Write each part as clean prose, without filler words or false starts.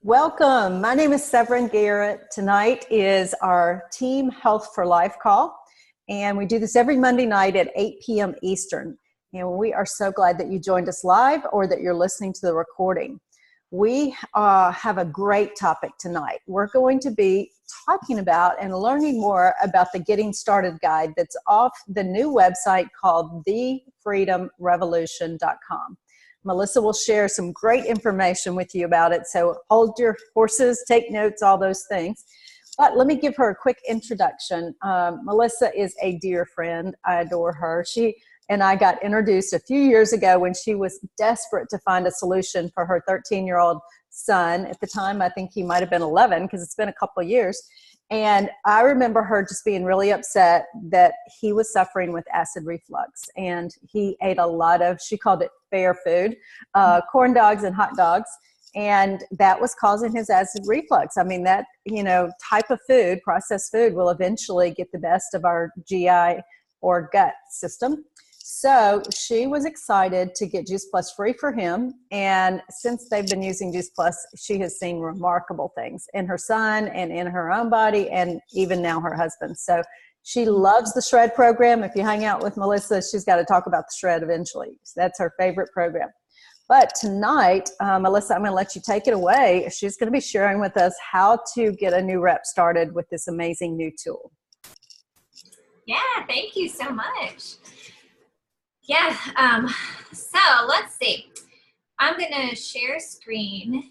Welcome. My name is Severin Garrett. Tonight is our Team Health for Life call, and we do this every Monday night at 8 p.m. Eastern. And we are so glad that you joined us live or that you're listening to the recording. We have a great topic tonight. We're going to be talking about and learning more about the Getting Started guide that's off the new website called thefreedomrevolution.com. Melissa will share some great information with you about it, so hold your horses, take notes, all those things. But let me give her a quick introduction. Melissa is a dear friend. I adore her. She and I got introduced a few years ago when she was desperate to find a solution for her 13-year-old son. At the time, I think he might have been 11 because it's been a couple of years. And I remember her just being really upset that he was suffering with acid reflux. And he ate a lot of, she called it fair food, corn dogs and hot dogs. And that was causing his acid reflux. I mean, that, type of food, processed food, will eventually get the best of our GI or gut system. So she was excited to get Juice Plus free for him. And since they've been using Juice Plus, she has seen remarkable things in her son and in her own body and even now her husband. So she loves the Shred program. If you hang out with Melissa, she's got to talk about the Shred eventually. So that's her favorite program. But tonight, Melissa, I'm going to let you take it away. She's going to be sharing with us how to get a new rep started with this amazing new tool. Yeah, thank you so much. Yeah, so let's see. I'm going to share screen.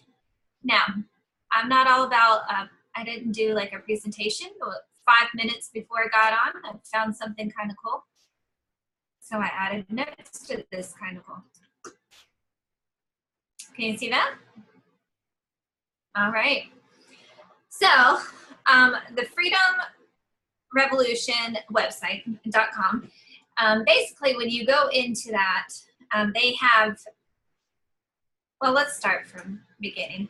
Now, I'm not all about, I didn't do like a presentation, but 5 minutes before I got on, I found something kind of cool. So I added notes to this kind of cool. Can you see that? All right. So the Freedom Revolution website.com. Basically, when you go into that, they have, well, let's start from the beginning.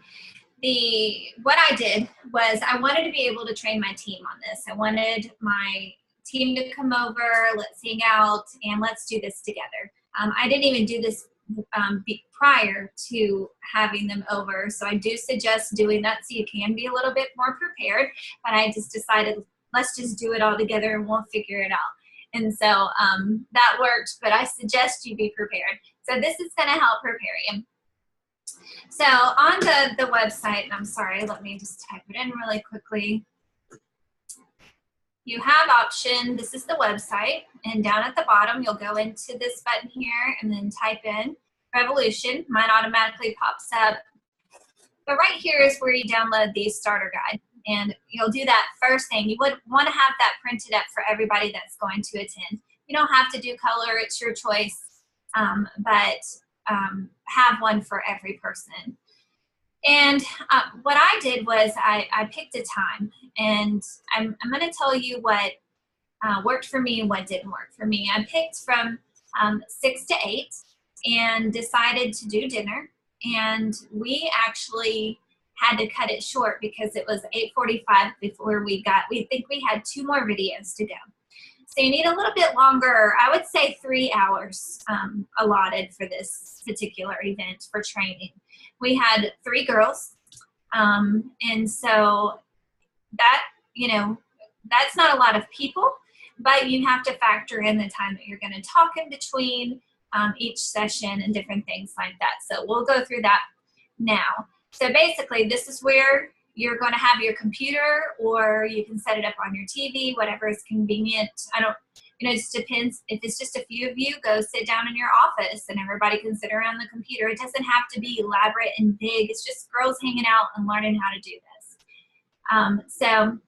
What I did was I wanted to be able to train my team on this. I wanted my team to come over, let's hang out, and let's do this together. I didn't even do this prior to having them over, so I do suggest doing that so you can be a little bit more prepared, but I just decided, let's just do it all together and we'll figure it out. And so that worked, but I suggest you be prepared. So this is going to help prepare you. So on the website, and I'm sorry, let me just type it in really quickly. You have option, this is the website, and down at the bottom, you'll go into this button here and then type in Revolution. Mine automatically pops up. But right here is where you download the starter guide. And you'll do that first thing. You would want to have that printed up for everybody that's going to attend. You don't have to do color, it's your choice, but have one for every person. And what I did was I picked a time, and I'm going to tell you what worked for me and what didn't work for me. I picked from 6 to 8 and decided to do dinner, and we actually had to cut it short because it was 8:45 before we think we had 2 more videos to go. So you need a little bit longer, I would say 3 hours allotted for this particular event for training. We had 3 girls, and so that, that's not a lot of people, but you have to factor in the time that you're going to talk in between each session and different things like that. So we'll go through that now. So basically, this is where you're going to have your computer, or you can set it up on your TV, whatever is convenient. It just depends. If it's just a few of you, go sit down in your office and everybody can sit around the computer. It doesn't have to be elaborate and big. It's just girls hanging out and learning how to do this. So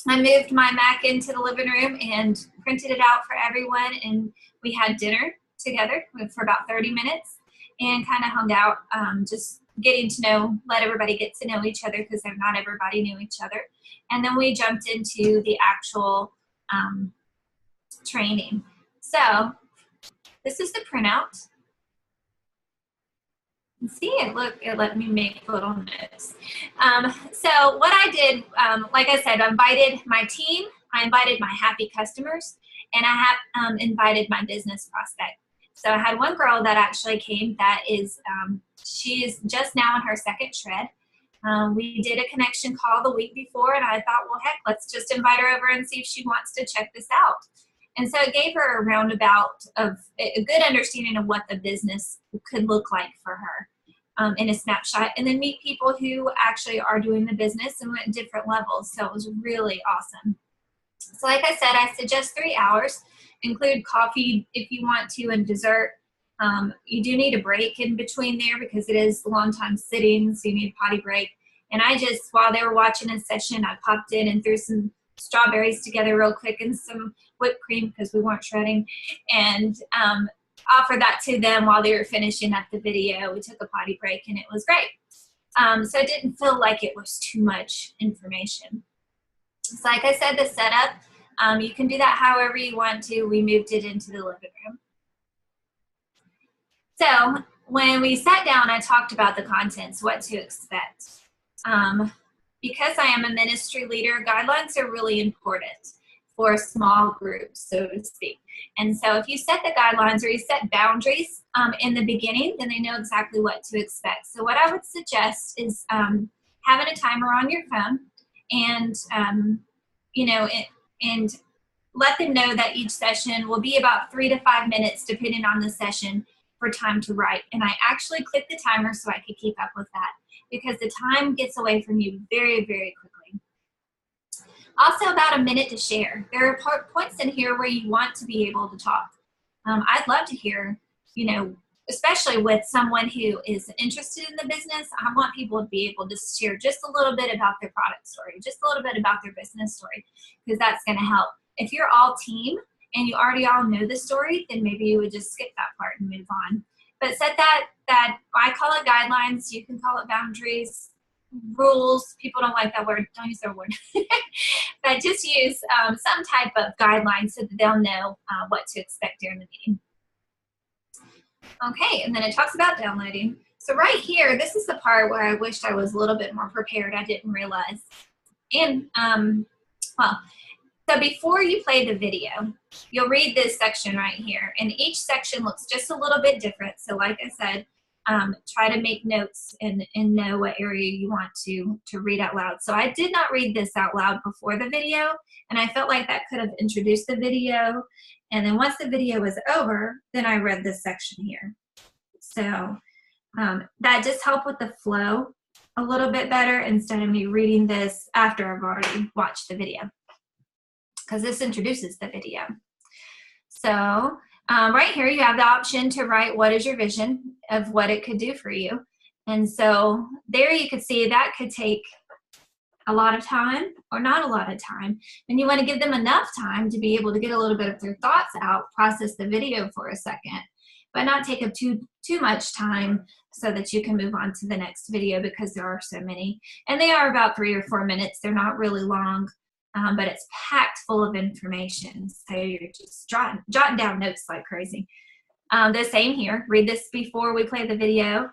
I moved my Mac into the living room and printed it out for everyone, and we had dinner together for about 30 minutes and kind of hung out, just getting to know, let everybody get to know each other because not everybody knew each other. And then we jumped into the actual training. So this is the printout. See it, look, it let me make little notes. So what I did, like I said, I invited my team, I invited my happy customers, and I have invited my business prospect. So I had one girl that actually came that is, she is just now in her second shred, We did a connection call the week before, and I thought, well, heck, let's just invite her over and see if she wants to check this out. And so it gave her a roundabout of a good understanding of what the business could look like for her in a snapshot, and then meet people who actually are doing the business and at different levels. So it was really awesome. So like I said, I suggest 3 hours. Include coffee if you want to and dessert. You do need a break in between there because it is a long time sitting, so you need a potty break. And I just, while they were watching a session, I popped in and threw some strawberries together real quick and some whipped cream because we weren't shredding, and offered that to them while they were finishing up the video. We took a potty break and it was great. So it didn't feel like it was too much information. So like I said, the setup, you can do that however you want to. We moved it into the living room. So when we sat down, I talked about the contents, what to expect. Because I am a ministry leader, guidelines are really important for small groups, so to speak. And so if you set the guidelines or you set boundaries in the beginning, then they know exactly what to expect. So what I would suggest is having a timer on your phone, and and let them know that each session will be about 3 to 5 minutes, depending on the session, for time to write. And I actually clicked the timer so I could keep up with that, because the time gets away from you very, very quickly. Also, about a minute to share. There are points in here where you want to be able to talk. I'd love to hear, especially with someone who is interested in the business, I want people to be able to share just a little bit about their product story, just a little bit about their business story, because that's going to help. If you're all team and you already all know the story, then maybe you would just skip that part and move on. But set that I call it guidelines, you can call it boundaries, rules. People don't like that word, don't use that word. But just use some type of guidelines so that they'll know what to expect during the meeting. Okay, and then it talks about downloading. So right here, this is the part where I wished I was a little bit more prepared. I didn't realize. And, so before you play the video, you'll read this section right here. And each section looks just a little bit different. So like I said, try to make notes and know what area you want to read out loud. So I did not read this out loud before the video, and I felt like that could have introduced the video. And then once the video was over, then I read this section here. So that just helped with the flow a little bit better instead of me reading this after I've already watched the video, because this introduces the video. So right here, you have the option to write what is your vision of what it could do for you. And so there you could see that could take a lot of time or not a lot of time. And you want to give them enough time to be able to get a little bit of their thoughts out, process the video for a second, but not take up too much time so that you can move on to the next video, because there are so many. And they are about 3 or 4 minutes. They're not really long. But it's packed full of information. So you're just jotting down notes like crazy. The same here. Read this before we play the video.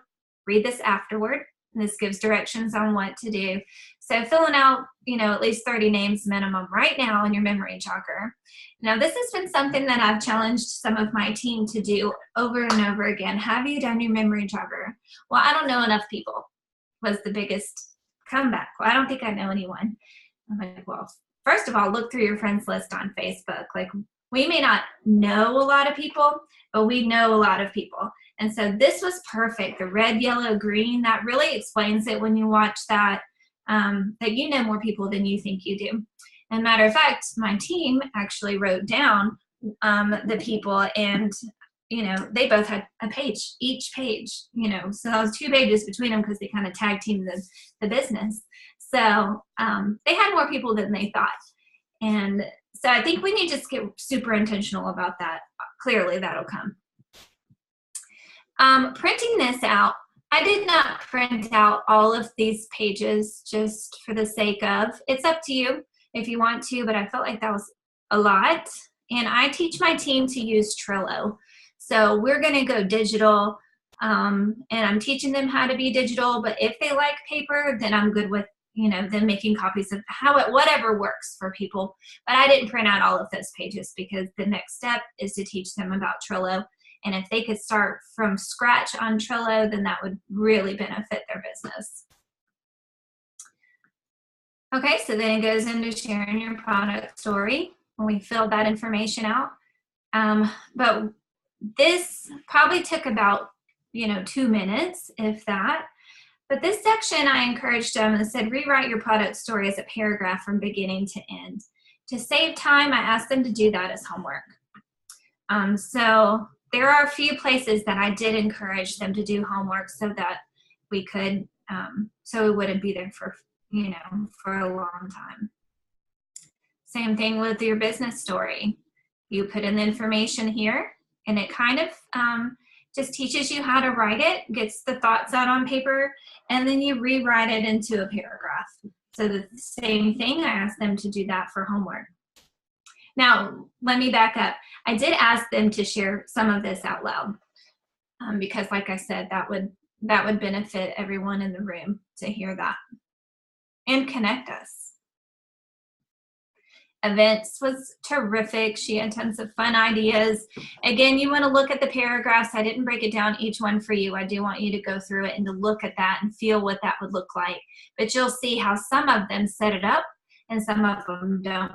Read this afterward. And this gives directions on what to do. So filling out, at least 30 names minimum right now in your memory jogger. Now, this has been something that I've challenged some of my team to do over and over again. Have you done your memory jogger? Well, I don't know enough people, was the biggest comeback. Well, I don't think I know anyone. I'm like, well, first of all, look through your friends list on Facebook. Like, we may not know a lot of people, but we know a lot of people. And so this was perfect. The red, yellow, green, that really explains it when you watch that, that you know more people than you think you do. And matter of fact, my team actually wrote down the people, and, they both had a page, each page, so that was 2 pages between them because they kind of tag teamed the business. So they had more people than they thought. And so I think we need to just get super intentional about that. Clearly, that'll come. Printing this out, I did not print out all of these pages just for the sake of. It's up to you if you want to, but I felt like that was a lot. And I teach my team to use Trello. So we're going to go digital, and I'm teaching them how to be digital. But if they like paper, then I'm good with them making copies of whatever works for people. But I didn't print out all of those pages because the next step is to teach them about Trello. And if they could start from scratch on Trello, then that would really benefit their business. Okay, so then it goes into sharing your product story when we filled that information out. But this probably took about, 2 minutes, if that. But this section, I encouraged them and said, rewrite your product story as a paragraph from beginning to end. To save time, I asked them to do that as homework. So there are a few places that I did encourage them to do homework so that we could, so we wouldn't be there for, for a long time. Same thing with your business story. You put in the information here, and it kind of just teaches you how to write it, gets the thoughts out on paper, and then you rewrite it into a paragraph. So the same thing, I asked them to do that for homework. Now, let me back up. I did ask them to share some of this out loud because, like I said, that would benefit everyone in the room to hear that and connect us. Events was terrific. She had tons of fun ideas. Again, you want to look at the paragraphs. I didn't break it down each one for you. I do want you to go through it and to look at that and feel what that would look like. But you'll see how some of them set it up and some of them don't.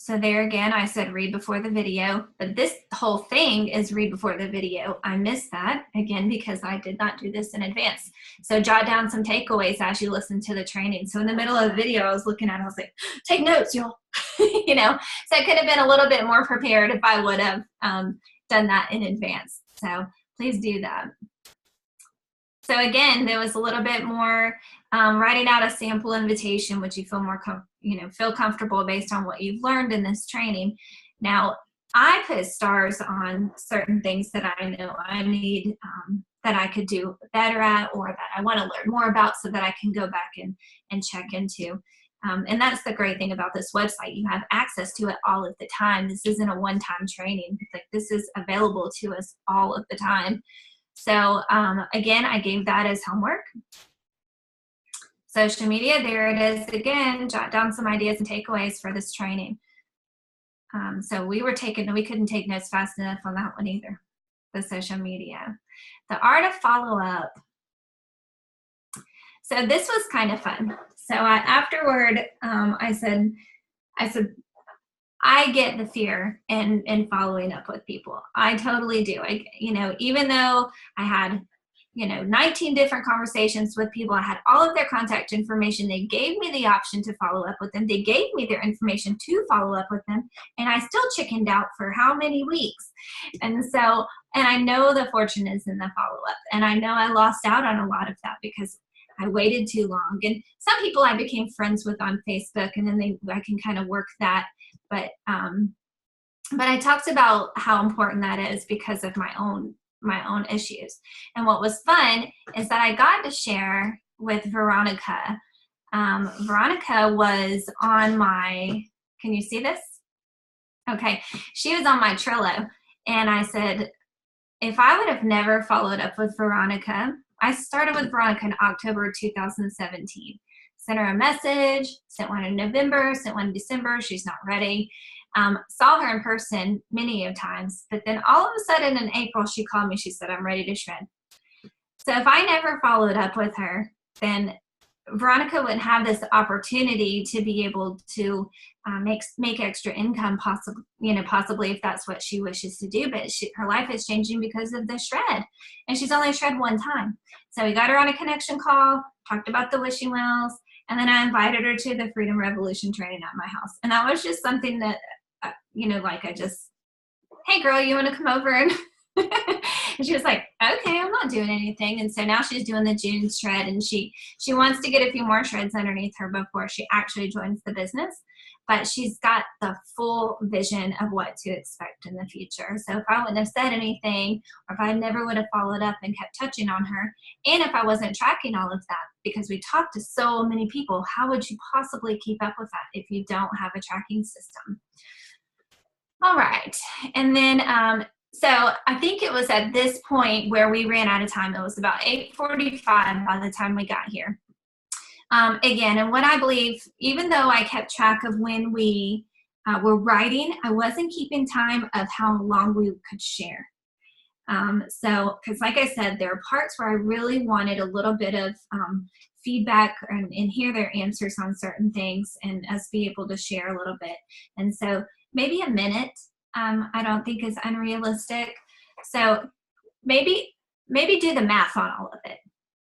So there again, I said read before the video, but this whole thing is read before the video. I missed that, again, because I did not do this in advance. So jot down some takeaways as you listen to the training. So in the middle of the video, I was looking at it, I was like, take notes, y'all. So I could have been a little bit more prepared if I would have done that in advance. So please do that. So again, there was a little bit more writing out a sample invitation, which you feel more feel comfortable based on what you've learned in this training. Now, I put stars on certain things that I know I need, that I could do better at, or that I want to learn more about so that I can go back and check into. And that's the great thing about this website. You have access to it all of the time. This isn't a one-time training. Like, this is available to us all of the time. So again, I gave that as homework. Social media, there it is again. Jot down some ideas and takeaways for this training. So we couldn't take notes fast enough on that one either, the social media. The art of follow-up. So this was kind of fun. So afterward, I said, I get the fear in following up with people. I totally do. Even though I had, 19 different conversations with people, I had all of their contact information. They gave me the option to follow up with them. They gave me their information to follow up with them. And I still chickened out for how many weeks? And I know the fortune is in the follow-up. And I know I lost out on a lot of that because I waited too long. And some people I became friends with on Facebook, and then I can kind of work that. But I talked about how important that is because of my own issues. And what was fun is that I got to share with Veronica. Veronica was on my, can you see this? Okay, she was on my Trello. And I said, if I would have never followed up with Veronica, I started with Veronica in October 2017. Sent her a message, sent one in November, sent one in December, she's not ready. Saw her in person many of times, but then all of a sudden in April, she called me, she said, I'm ready to shred. So if I never followed up with her, then Veronica wouldn't have this opportunity to be able to make extra income, possibly if that's what she wishes to do. But her life is changing because of the shred, and she's only shred one time. So we got her on a connection call, talked about the wishing wells, and then I invited her to the Freedom Revolution training at my house. And that was just something that, hey girl, you want to come over? And and she was like, okay, I'm not doing anything. And so now she's doing the June shred, and she wants to get a few more shreds underneath her before she actually joins the business. But she's got the full vision of what to expect in the future. So if I wouldn't have said anything, or if I never would have followed up and kept touching on her, and if I wasn't tracking all of that, because we talked to so many people, how would you possibly keep up with that if you don't have a tracking system? All right. And then, so I think it was at this point where we ran out of time. It was about 8:45 by the time we got here. Again, and what I believe, even though I kept track of when we were writing, I wasn't keeping time of how long we could share. Because like I said, there are parts where I really wanted a little bit of feedback and hear their answers on certain things and us be able to share a little bit. And so maybe a minute, I don't think is unrealistic. So maybe do the math on all of it.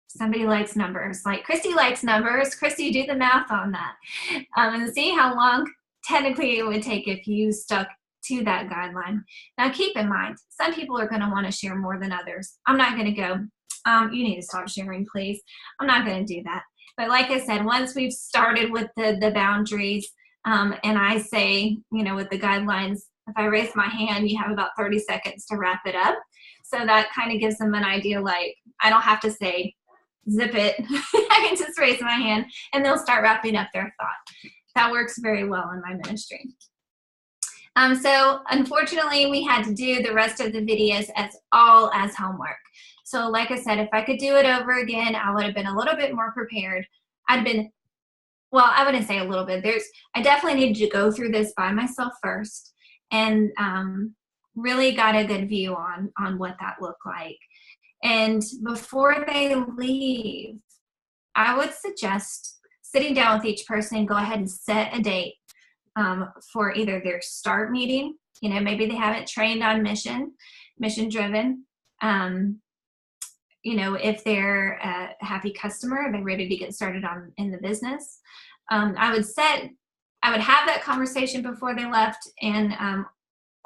Somebody likes numbers, like Christy likes numbers. Christy, do the math on that and see how long technically it would take if you stuck to that guideline. Now keep in mind, some people are going to want to share more than others. I'm not going to go, you need to stop sharing, please. I'm not going to do that. But like I said, once we've started with the boundaries and I say, with the guidelines, if I raise my hand, you have about 30 seconds to wrap it up. So that kind of gives them an idea, like I don't have to say, zip it. I can just raise my hand and they'll start wrapping up their thought. That works very well in my ministry. So unfortunately, we had to do the rest of the videos as homework. So like I said, if I could do it over again, I would have been a little bit more prepared. I wouldn't say a little bit. I definitely needed to go through this by myself first and really got a good view on what that looked like. And before they leave, I would suggest sitting down with each person and go ahead and set a date for either their start meeting. Maybe they haven't trained on mission driven. If they're a happy customer, they're ready to get started in the business. I would have that conversation before they left and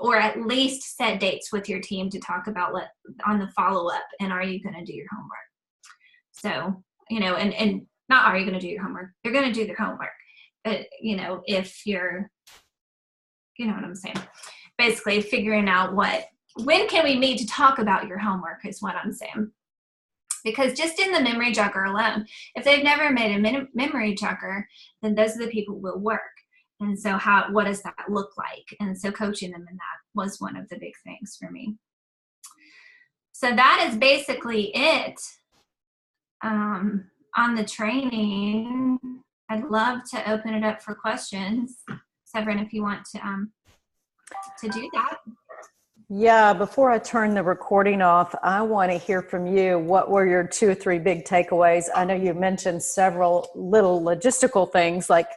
or at least set dates with your team to talk about on the follow-up and are you going to do your homework? So, and not are you going to do your homework? They're going to do their homework. But, if you're, what I'm saying? Basically figuring out when can we meet to talk about your homework is what I'm saying. Because just in the memory jogger alone, if they've never made a memory jogger, then those are the people who will work. And so what does that look like? And so coaching them in that was one of the big things for me. So that is basically it on the training. I'd love to open it up for questions. Severin, if you want to do that. Yeah, before I turn the recording off, I want to hear from you. What were your 2 or 3 big takeaways? I know you mentioned several little logistical things like,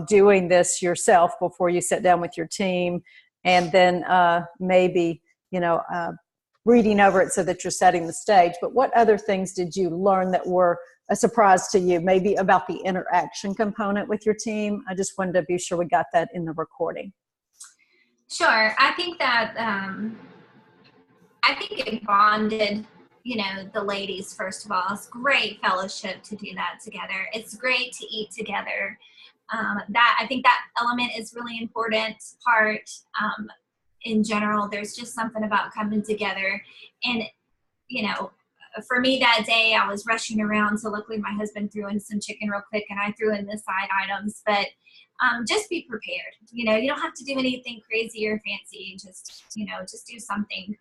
doing this yourself before you sit down with your team, and then maybe, reading over it so that you're setting the stage. But what other things did you learn that were a surprise to you, maybe about the interaction component with your team? I just wanted to be sure we got that in the recording. Sure. I think that it bonded, the ladies, first of all. It's great fellowship to do that together. It's great to eat together. I think that element is really important part. In general, there's just something about coming together. And, for me that day, I was rushing around. So luckily my husband threw in some chicken real quick and I threw in the side items. But just be prepared. You don't have to do anything crazy or fancy. Just do something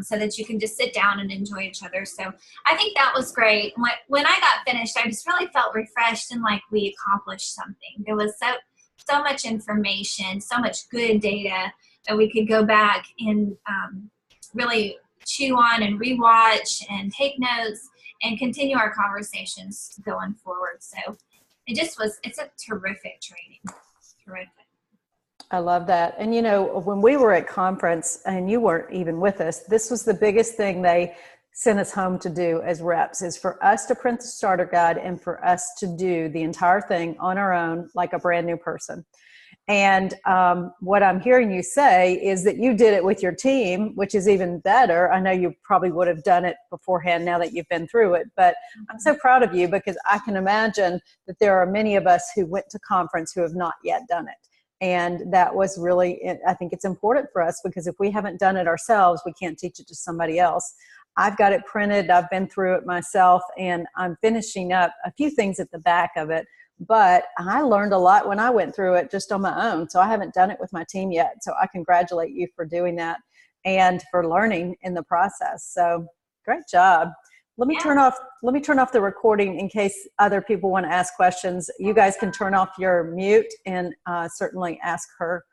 so that you can just sit down and enjoy each other. So I think that was great. When I got finished, I just really felt refreshed and like we accomplished something. There was so much information, so much good data that we could go back and really chew on and rewatch and take notes and continue our conversations going forward. So it's a terrific training. Terrific. I love that. And, when we were at conference and you weren't even with us, this was the biggest thing they sent us home to do as reps, is for us to print the starter guide and for us to do the entire thing on our own, like a brand new person. And what I'm hearing you say is that you did it with your team, which is even better. I know you probably would have done it beforehand now that you've been through it, but I'm so proud of you because I can imagine that there are many of us who went to conference who have not yet done it. And that was really, I think it's important for us because if we haven't done it ourselves, we can't teach it to somebody else. I've got it printed. I've been through it myself and I'm finishing up a few things at the back of it. But I learned a lot when I went through it just on my own. So I haven't done it with my team yet. So I congratulate you for doing that and for learning in the process. So great job. Let me turn off the recording in case other people want to ask questions. You guys can turn off your mute and certainly ask her